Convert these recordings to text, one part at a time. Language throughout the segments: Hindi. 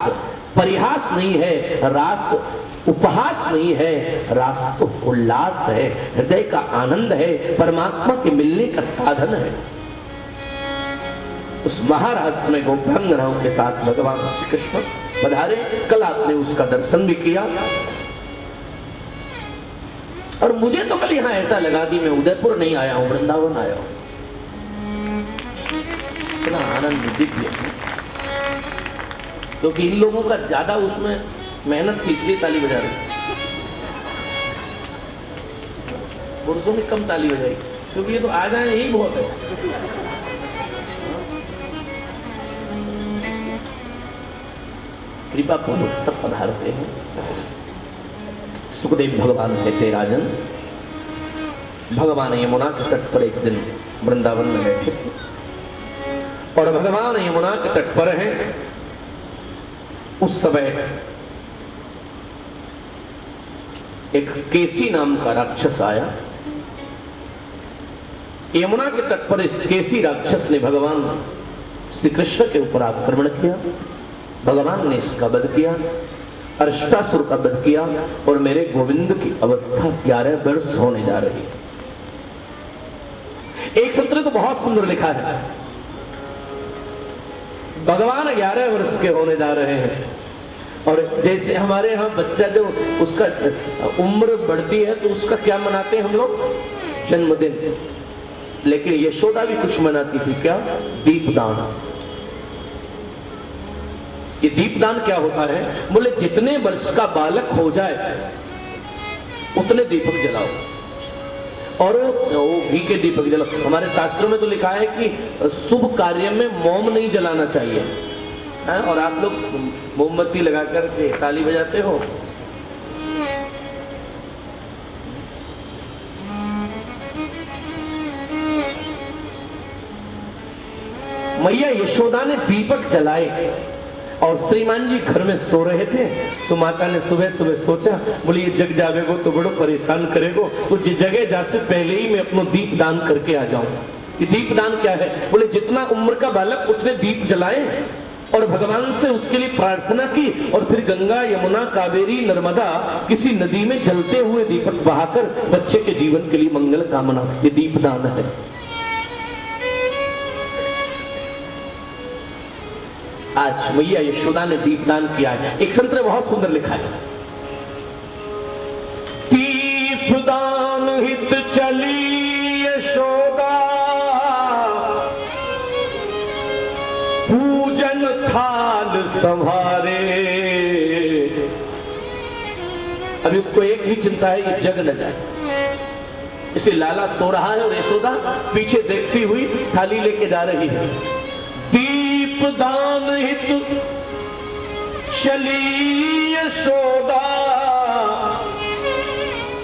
परिहास नहीं है, रास उपहास नहीं है, रास तो उल्लास है, हृदय का आनंद है, परमात्मा के मिलने का साधन है। उस महारास में गोपांगनाओं के साथ भगवान श्री कृष्ण पधारे। कल आपने उसका दर्शन भी किया और मुझे तो कल यहां ऐसा लगा कि मैं उदयपुर नहीं आया हूं, वृंदावन आया हूं। इतना आनंद दिव्य, क्योंकि इन लोगों का ज्यादा उसमें मेहनत थी इसलिए ताली बजा रही, पुरुषों में कम ताली बजाई, क्योंकि ये तो आ जाए यही बहुत है। कृपा पूर्वक सब पधारते हैं। सुखदेव भगवान कहते राजन, भगवान यमुना के तट पर एक दिन वृंदावन में बैठे और भगवान यमुना के तट पर हैं। उस समय एक केसी नाम का राक्षस आया। यमुना के तट पर केसी राक्षस ने भगवान श्री कृष्ण के ऊपर आक्रमण किया। भगवान ने इसका वध किया, अष्टासुर का वध किया और मेरे गोविंद की अवस्था 11 वर्ष होने जा रही है। एक सूत्र तो बहुत सुंदर लिखा है, भगवान 11 वर्ष के होने जा रहे हैं। और जैसे हमारे यहाँ बच्चा जो उसका उम्र बढ़ती है तो उसका क्या मनाते हैं हम लोग? जन्मदिन। लेकिन यशोदा भी कुछ मनाती थी, क्या? दीपदान। ये दीपदान क्या होता है? बोले जितने वर्ष का बालक हो जाए उतने दीपक जलाओ और वो घी के दीपक जलाओ। हमारे शास्त्रों में तो लिखा है कि शुभ कार्य में मोम नहीं जलाना चाहिए है? और आप लोग मोमबत्ती लगा करके ताली बजाते हो। मैया यशोदा ने दीपक जलाए और श्रीमान जी घर में सो रहे थे तो माता ने सुबह सुबह सोचा, बोली ये जग जावेगो तो बड़ो परेशान करेगो, तो जगह जासे पहले ही मैं अपना दीप दान करके आ जाऊं। ये दीप दान क्या है? बोले जितना उम्र का बालक उतने दीप जलाए और भगवान से उसके लिए प्रार्थना की और फिर गंगा यमुना कावेरी नर्मदा किसी नदी में जलते हुए दीपक बहाकर बच्चे के जीवन के लिए मंगल कामना। ये दीप दान है। आज मैया यशोदा ने दीपदान किया है। एक संत ने बहुत सुंदर लिखा है, दीपदान हित चली यशोदा, पूजन थाल संभारे। अभी उसको एक ही चिंता है कि जग न जाए, इसे लाला सो रहा है और यशोदा पीछे देखती हुई थाली लेके जा रही है। दीपदान हित चली यशोदा,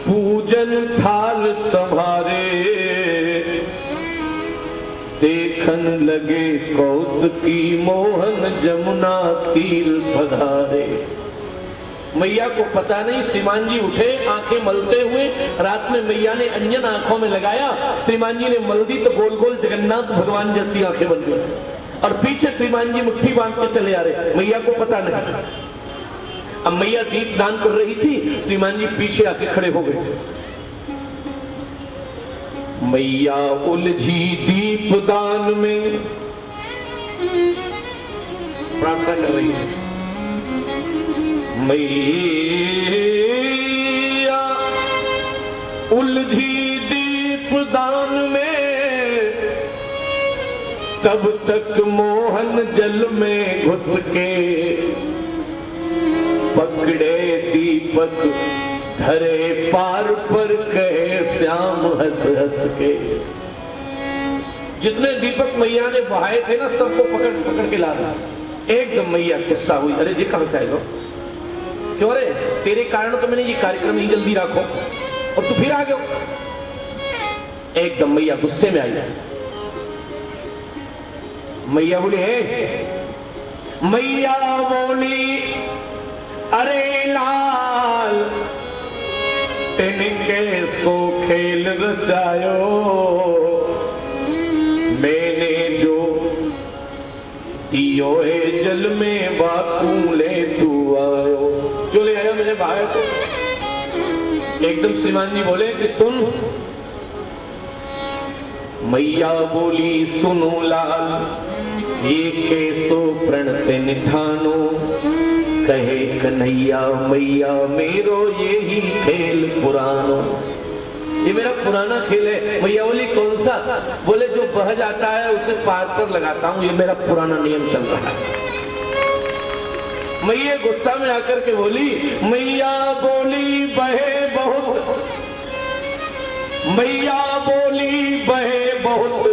पूजन थाल संभारे। देखन लगे कौतुकी मोहन जमुना तीर पधारे। मैया को पता नहीं, श्रीमान जी उठे आंखें मलते हुए। रात में मैया ने अंजन आंखों में लगाया, श्रीमान जी ने मल दी तो गोल गोल जगन्नाथ भगवान जैसी आंखें बन गई और पीछे श्रीमान जी मुट्ठी बांध के चले आ रहे। मैया को पता नहीं। अब मैया दीप दान कर रही थी, श्रीमान जी पीछे आके खड़े हो गए। मैया उलझी दीप दान में, प्रार्थना कर रही है। मैया उलझी दीप दान में, तब तक मोहन जल में घुस के पकड़े दीपक धरे पार पर, कहे श्याम हंस हंस के। जितने दीपक मैया ने बहाए थे ना सबको पकड़ पकड़ के ला रहा। एकदम मैया गुस्सा हुई, अरे जी कहां से आएगा? क्यों रे, तेरे कारण तो मैंने ये कार्यक्रम ही जल्दी रखो और तू फिर आ गया। एकदम मैया गुस्से में आई। मैया बोली मैया बोली, अरे लाल इनके सो खेल रचायो, मैंने जो दियो है जल में बाकूले एकदम श्रीमान जी बोले कि सुन। मैया बोली सुनो लाल ये कैसो प्रणते निठानो, कहे कन्हैया मैया मेरो यही खेल पुरानो। ये मेरा पुराना खेल है। मैया बोली कौन सा? बोले जो बह जाता है उसे पार पर लगाता हूं, ये मेरा पुराना नियम चल रहा है। मैया गुस्सा में आकर के बोली, मैया बोली बहे बहुत, मैया बोली बहे बहुत,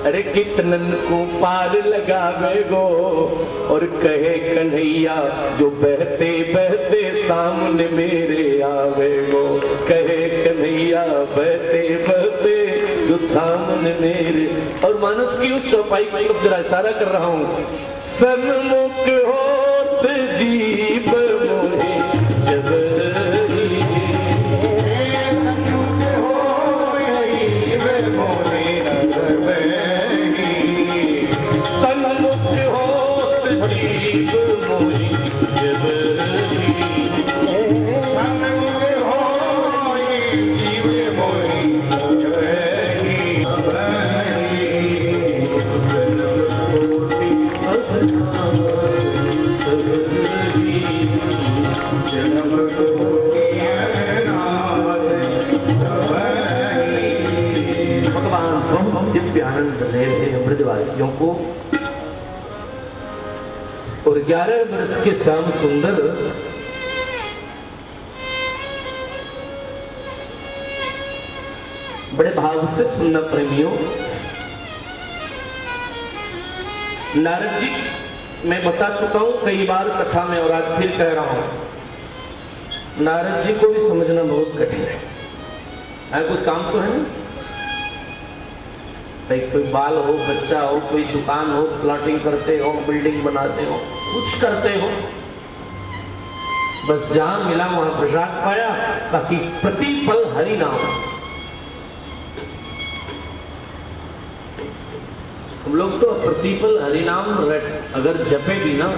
अरे कितनन को पार लगावे गो। और कहे कन्हैया जो बहते बहते सामने मेरे आवे गो, कहे कन्हैया बहते बहते जो सामने मेरे। और मानस की उस चौपाई को जरा इशारा कर रहा हूं, सन्मुख होत जीव मोहे जब ब्रजवासियों को। और 11 वर्ष के श्याम सुंदर बड़े भाव से सुनना प्रेमियों। नारद जी मैं बता चुका हूं कई बार कथा में और आज फिर कह रहा हूं, नारद जी को भी समझना बहुत कठिन है। कोई काम तो है ना, भाई कोई बाल हो, बच्चा हो, कोई दुकान हो, प्लॉटिंग करते हो, बिल्डिंग बनाते हो, कुछ करते हो, बस जहां मिला वहां प्रसाद पाया, ताकि प्रतिपल हरि नाम। हम लोग तो प्रतिपल हरि नाम अगर जपे भी ना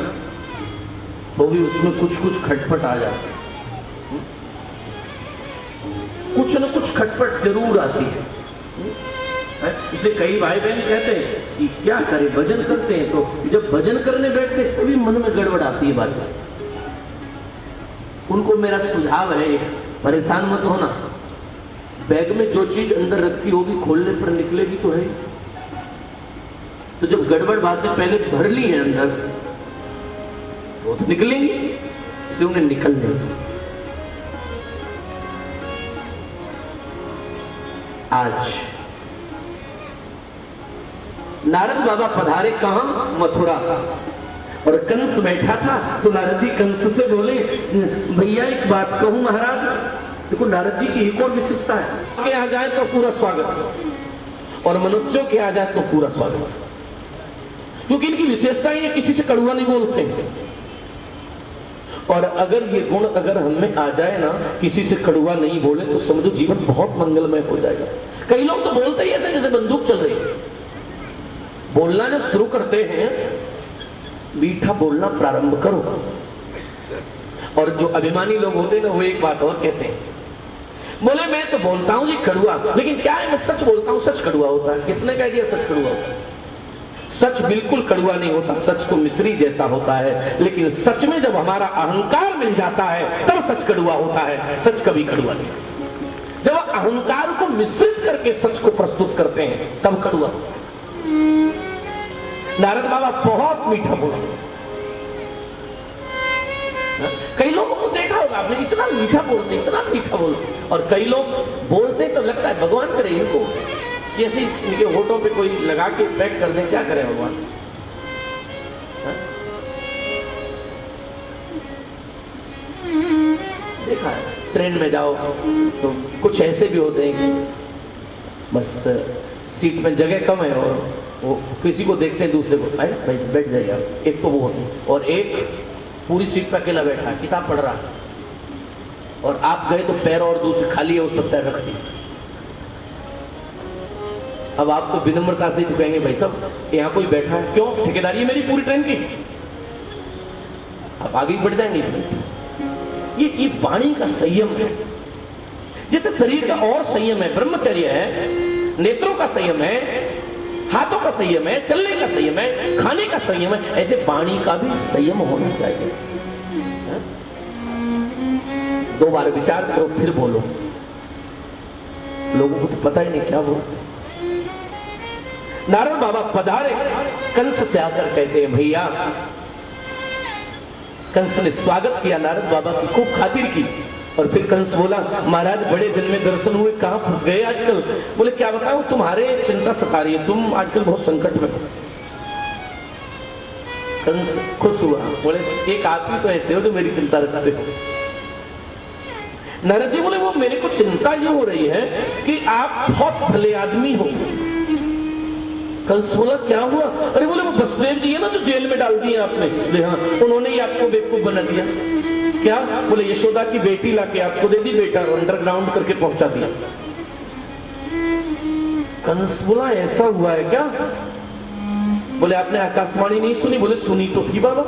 तो भी उसमें कुछ कुछ खटपट आ जाती है, कुछ न कुछ खटपट जरूर आती है। इसलिए कई भाई बहन कहते हैं कि क्या करें, भजन करते हैं, तो जब भजन करने बैठते तभी मन में गड़बड़ आती है बात। उनको मेरा सुझाव है, परेशान मत होना, बैग में जो चीज अंदर रखी होगी खोलने पर निकलेगी तो है। तो जब गड़बड़ बातें पहले भर ली हैं अंदर तो निकलेंगी, इसलिए उन्हें निकलने दो। आज नारद बाबा पधारे कहां? मथुरा। और कंस बैठा था, सो नारद जी कंस से बोले, भैया एक बात कहूं महाराज। देखो नारद जी की एक और विशेषता है कि आ जाए तो पूरा स्वागत, और मनुष्यों के आ जाए तो पूरा स्वागत, क्योंकि इनकी विशेषता है किसी से कड़वा नहीं बोलते। और अगर ये गुण अगर हमें आ जाए ना, किसी से कड़वा नहीं बोले, तो समझो जीवन बहुत मंगलमय हो जाएगा। कई लोग तो बोलते ही ऐसे जैसे बंदूक चल रही है। बोलना जब शुरू करते हैं, मीठा बोलना प्रारंभ करो। और जो अभिमानी लोग होते हैं ना, वो एक बात और कहते हैं, बोले मैं तो बोलता हूं ये कड़वा, लेकिन क्या है मैं सच बोलता हूं, सच कड़वा होता है। किसने कह दिया सच कड़वा होता है? सच बिल्कुल कड़वा नहीं होता, सच तो मिश्री जैसा होता है। लेकिन सच में जब हमारा अहंकार मिल जाता है तब सच कड़वा होता है, सच कभी कड़वा नहीं। जब अहंकार को मिश्रित करके सच को प्रस्तुत करते हैं तब कड़वा। नारद बाबा बहुत मीठा बोला। कई लोगों को देखा होगा आपने, इतना मीठा बोलते, इतना मीठा बोलते, और कई लोग बोलते तो लगता है भगवान करे इनको कि ऐसे इनके होठों पे कोई लगा के पैक कर दे, क्या करे भगवान। देखा है ट्रेन में जाओ तो कुछ ऐसे भी होते हैं कि बस सीट में जगह कम है और वो किसी को देखते हैं दूसरे को, भाई बैठ जाइए आप। एक तो वो होती, और एक पूरी सीट पर अकेला बैठा किताब पढ़ रहा, और आप गए तो पैर और दूसरे खाली है, उस पर पैर रख दिए। अब आप तो विनम्रता से कहेंगे भाई साहब यहाँ कोई बैठा है, क्यों? ठेकेदारी है मेरी पूरी ट्रेन की, आप आगे बढ़ जाएंगे। ये वाणी का संयम है। जैसे शरीर का और संयम है, ब्रह्मचर्य है, नेत्रों का संयम है, हाथों का संयम है, चलने का संयम है, खाने का संयम है, ऐसे वाणी का भी संयम होना चाहिए। दो बार विचार करो फिर बोलो। लोगों को तो पता ही नहीं क्या बोलते। नारद बाबा पधारे, कंस से आकर कहते हैं भैया। कंस ने स्वागत किया, नारद बाबा की खूब खातिर की। और फिर कंस बोला महाराज बड़े दिन में दर्शन हुए, कहां फंस गए आजकल? बोले क्या बताऊं, तुम्हारे चिंता सता रही है, तुम आजकल बहुत संकट में हो। कंस खुश हुआ, बोले एक आप ही तो ऐसे हो जो मेरी चिंता रखते हो। नारद जी बोले वो मेरे को चिंता ये हो रही है कि आप बहुत भले आदमी हो। कंस बोला क्या हुआ? अरे बोले वो वसुदेव जी है ना, तो जेल में डाल दिए आपने। बोले हाँ, उन्होंने ही आपको बेवकूफ बना दिया। क्या? बोले यशोदा की बेटी लाके आपको दे दी, बेटा अंडरग्राउंड करके पहुंचा दिया। कंस बोला ऐसा हुआ है क्या? बोले आपने आकाशवाणी नहीं सुनी? बोले सुनी तो थी बाबा,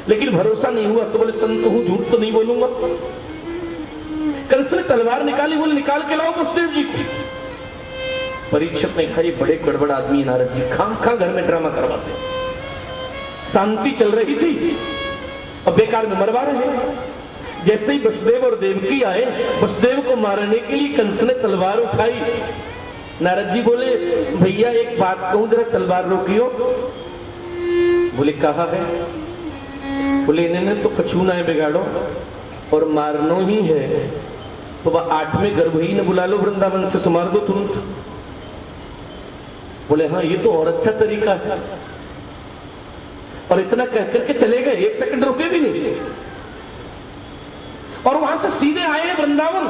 लेकिन भरोसा नहीं हुआ। तो बोले संत हूं, झूठ तो नहीं बोलूंगा। कंस ने तलवार निकाली, बोले निकाल के लाओ वसुदेव जी को। परीक्षित ने कहा ये बड़े गड़बड़ आदमी नारद जी, खाम खा घर में ड्रामा करवाते। शांति चल रही थी, अब बेकार में मरवा रहे हैं। जैसे ही वसुदेव और देवकी आए, वसुदेव को मारने के लिए कंस ने तलवार उठाई। नारद जी बोले भैया एक बात कहूं, जरा तलवार रोकियो। बोले कहा है? बोले इन्हें तो कछू ना है बिगाड़ो और मारनो ही है, तो वह 8वें गर्भ ही ने बुला लो वृंदावन से, सुमार दो तुरंत। बोले हाँ ये तो और अच्छा तरीका है। और इतना कह करके चले गए, 1 सेकंड रुके भी नहीं। और वहां से सीधे आए वृंदावन।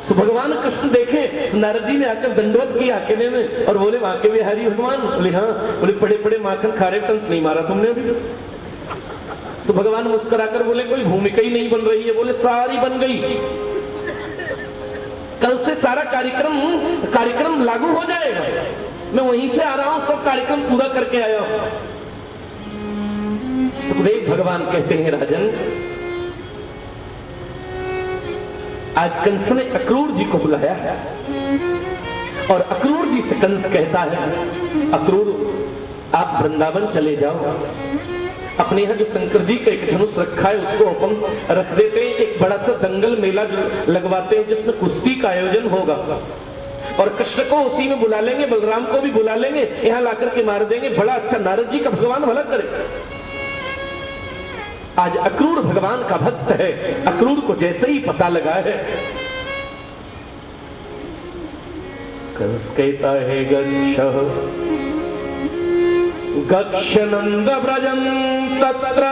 सो भगवान कृष्ण देखे, नारद जी ने आकर दंडवत किया अकेले में और बोले वहां के बिहारी भगवान। बोले हाँ। बोले पड़े पड़े माखन खा रहे, कंस नहीं मारा तुमने अभी? सो भगवान मुस्कुराकर बोले कोई भूमिका ही नहीं बन रही है। बोले सारी बन गई, कल से सारा कार्यक्रम लागू हो जाएगा। मैं वहीं से आ रहा हूं, सब कार्यक्रम पूरा करके आया हूं। सुखदेव भगवान कहते हैं राजन, आज कंस ने अक्रूर जी को बुलाया है और अक्रूर जी से कंस कहता है अक्रूर आप वृंदावन चले जाओ, अपने यहाँ जो शंकर जी का एक धनुष रखा है उसको अपन रख देते हैं, एक बड़ा सा दंगल मेला लगवाते हैं जिसमें कुश्ती का आयोजन होगा और कृष्ण को उसी में बुला लेंगे, बलराम को भी बुला लेंगे, यहाँ लाकर के मार देंगे। बड़ा अच्छा, नारद जी का भगवान भला करे। आज अक्रूर भगवान का भक्त है। अक्रूर को जैसे ही पता लगा है, कंस कहता है गच्छ नंद व्रजं तत्र,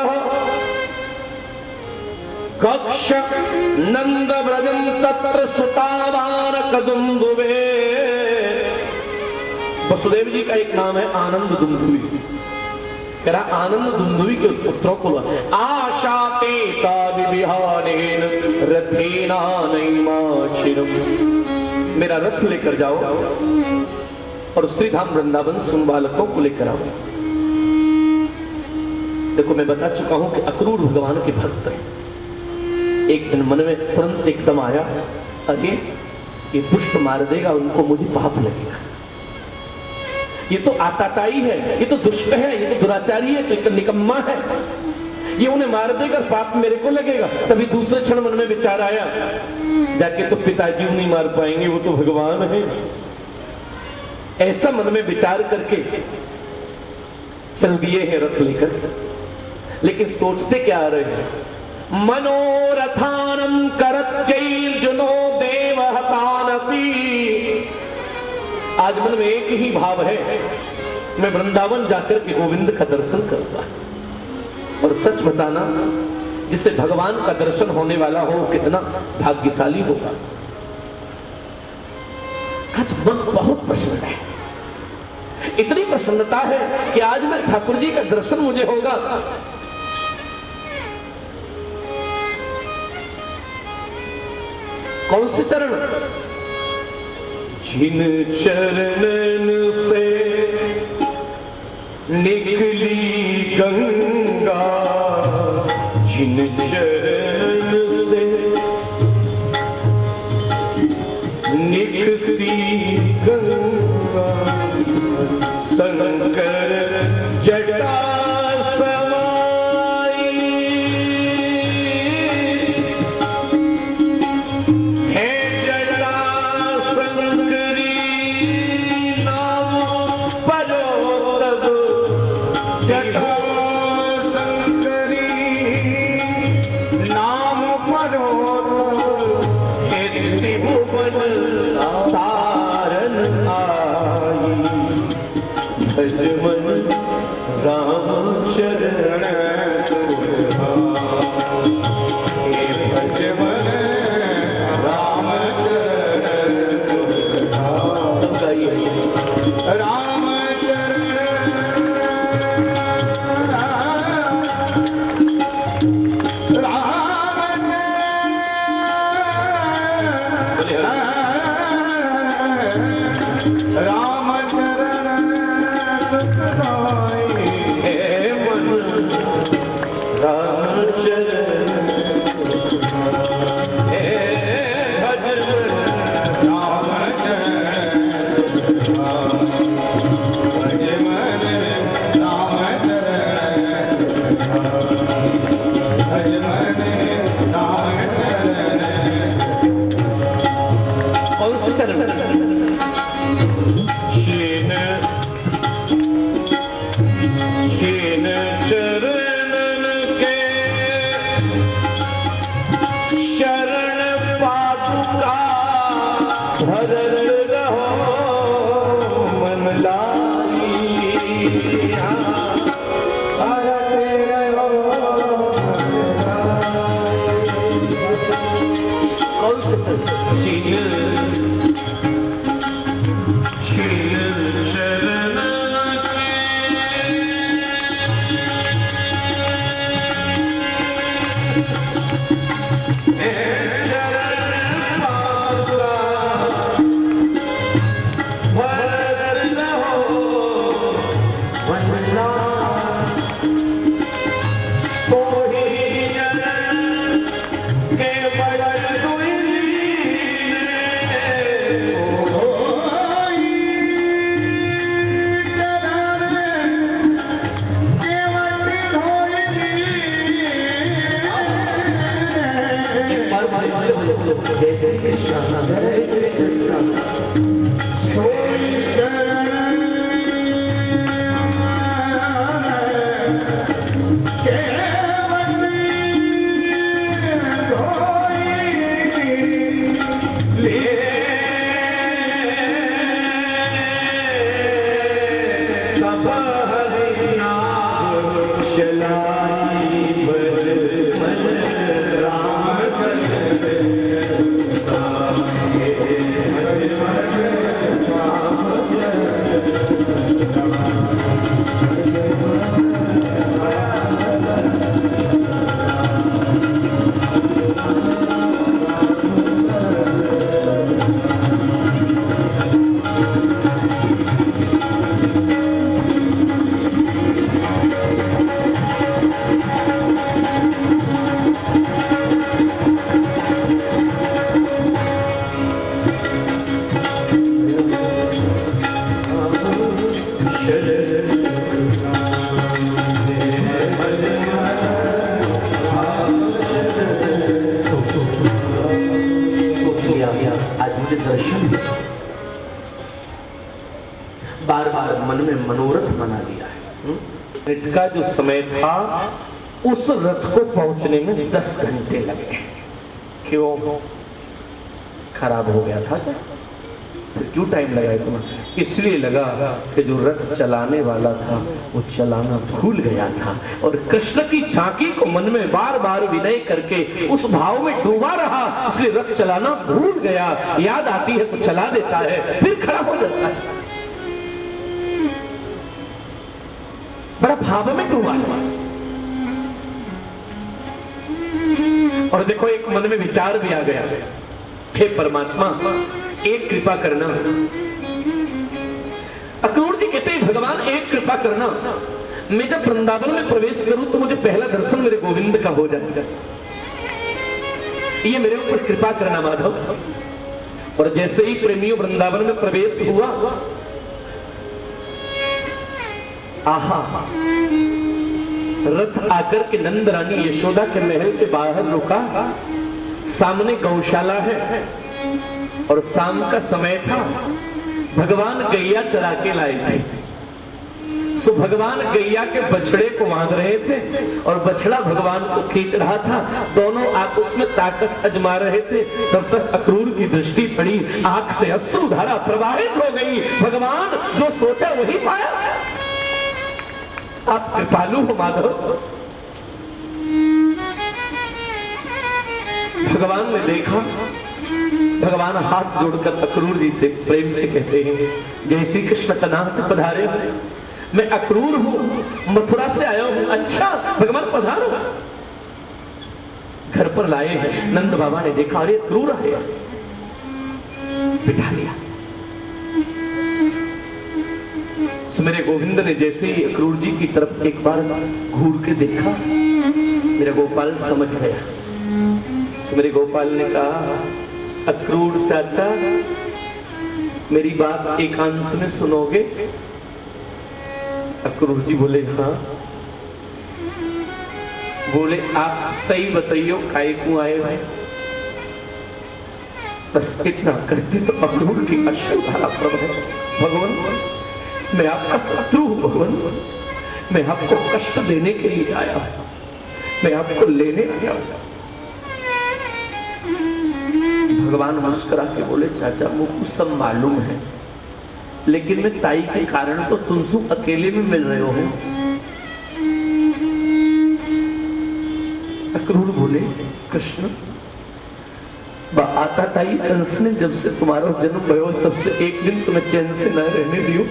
गच्छ नंद व्रजं तत्र सुतावान कदुंदुभे। वसुदेव जी का एक नाम है आनंद दुंदुभि। कह रहा आनंद दुंदुभि के पुत्रों को आशाते विहानेन रथेना नैमाचिरम, मेरा रथ लेकर जाओ और श्रीधाम वृंदावन सुन बालकों को लेकर आओ। देखो मैं बता चुका हूं कि अक्रूर भगवान के भक्त है। एक दिन मन में तुरंत एकदम आया, अरे ये दुष्ट मार देगा उनको, मुझे पाप लगेगा। ये तो आताताई है, ये तो दुष्ट है, ये तो दुराचारी है, तो निकम्मा है, ये उन्हें मार देगा, पाप मेरे को लगेगा। तभी दूसरे क्षण मन में विचार आया, जाके तो पिताजी नहीं मार पाएंगे, वो तो भगवान है। ऐसा मन में विचार करके चल दिए हैं रथ लेकर। लेकिन सोचते क्या आ रहे हैं, मनोरथानम करत्यैर्जुनो देवहतानपि। आज मन में एक ही भाव है, मैं वृंदावन जाकर के गोविंद का दर्शन करूंगा। और सच बताना, जिससे भगवान का दर्शन होने वाला हो कितना भाग्यशाली होगा। आज मन बहुत प्रसन्न है, इतनी प्रसन्नता है कि आज मैं ठाकुर जी का दर्शन मुझे होगा। कौन से चरण? जिन चरणन से निकली गंगा, जिन चरणन से मन तारन आई, भज मन राम शरण सुधाई, भज मन राम चरण सुधाई। सब गाइए राम बार बार मन में मनोरथ बना लिया है। मिनट का जो समय था उस रथ को पहुंचने में 10 घंटे लगे। क्यों? खराब हो गया था। फिर क्यों टाइम लगाया तुम्हें? इसलिए लगा कि जो रथ चलाने वाला था वो चलाना भूल गया था और कृष्ण की झांकी को मन में बार बार विनय करके उस भाव में डूबा रहा, इसलिए रथ चलाना भूल गया। याद आती है तो चला देता है, फिर खड़ा हो जाता है। बड़ा भाव में डूबा हुआ। और देखो एक मन में विचार भी आ गया, हे परमात्मा एक कृपा करना। अक्रूर जी कहते हैं भगवान एक कृपा करना, मैं जब वृंदावन में प्रवेश करूं तो मुझे पहला दर्शन मेरे गोविंद का हो जाएगा, ये मेरे ऊपर कृपा करना माधव। और जैसे ही प्रेमियों वृंदावन में प्रवेश हुआ, आहा रथ आकर के नंद रानी यशोदा के महल के बाहर रुका। सामने गौशाला है और शाम का समय था। भगवान गैया चरा के लाए थे। सो भगवान गैया के बछड़े को बांध रहे थे और बछड़ा भगवान को खींच रहा था। दोनों आपस में ताकत आजमा रहे थे। तब तक अक्रूर की दृष्टि पड़ी, आंख से अश्रुधारा प्रवाहित हो गई। भगवान जो सोचा वही पाया। आप कृपालु हो माधव। भगवान ने देखा, भगवान हाथ जोड़कर अक्रूर जी से प्रेम से कहते हैं, जय श्री कृष्ण कनाह से पधारे हो। मैं अक्रूर हूं, मथुरा से आया हूं। अच्छा भगवान पधारो। घर पर लाए हैं। नंद बाबा ने देखा, अरे अक्रूर आए, बिठा लिया। मेरे गोविंद ने जैसे ही अक्रूर जी की तरफ एक बार घूर के देखा, मेरा गोपाल समझ गया। मेरे गोपाल ने कहा, अक्रूर चाचा मेरी बात एकांत में सुनोगे? अक्रूर जी बोले हाँ। बोले आप सही बताइयो काय क्यों आए भाई? बस इतना करते तो अक्रूर की अश्रुधारा प्रवहित। भगवान मैं आपका शत्रु हूं, भगवान मैं आपको कष्ट देने के लिए आया हूं, मैं आपको लेने आया हूं। भगवान मुस्कुरा के बोले, चाचा मुझको सब मालूम है, लेकिन मैं ताई के कारण तो तुमसे अकेले में मिल रहे हो। अक्रूर बोले, कृष्ण आता ताई कंस ने जब से तुम्हारा जन्म भयो तब से एक दिन तुम्हें चैन से न रहने दियो।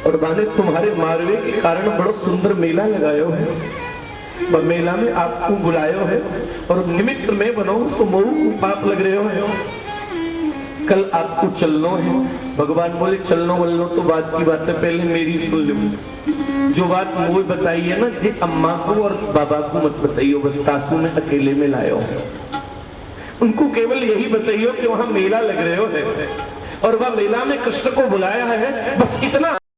और माने तुम्हारे मारवे के कारण बड़ा सुंदर मेला लगायो है, वह मेला में आपको बुलायो है और निमित्त में बनाओ सो मोह को पाप लग रहे हो। कल आपको चलना है। भगवान बोले चलनो वलनो तो बात की बात है, पहले मेरी सुन लो। जो बात मुझे बताई है ना, जी अम्मा को और बाबा को मत बताइयो, बस तासू में अकेले में लायो। उनको केवल यही बताइयो कि वहां मेला लग रहे हो है और वह मेला में कृष्ण को बुलाया है, बस इतना।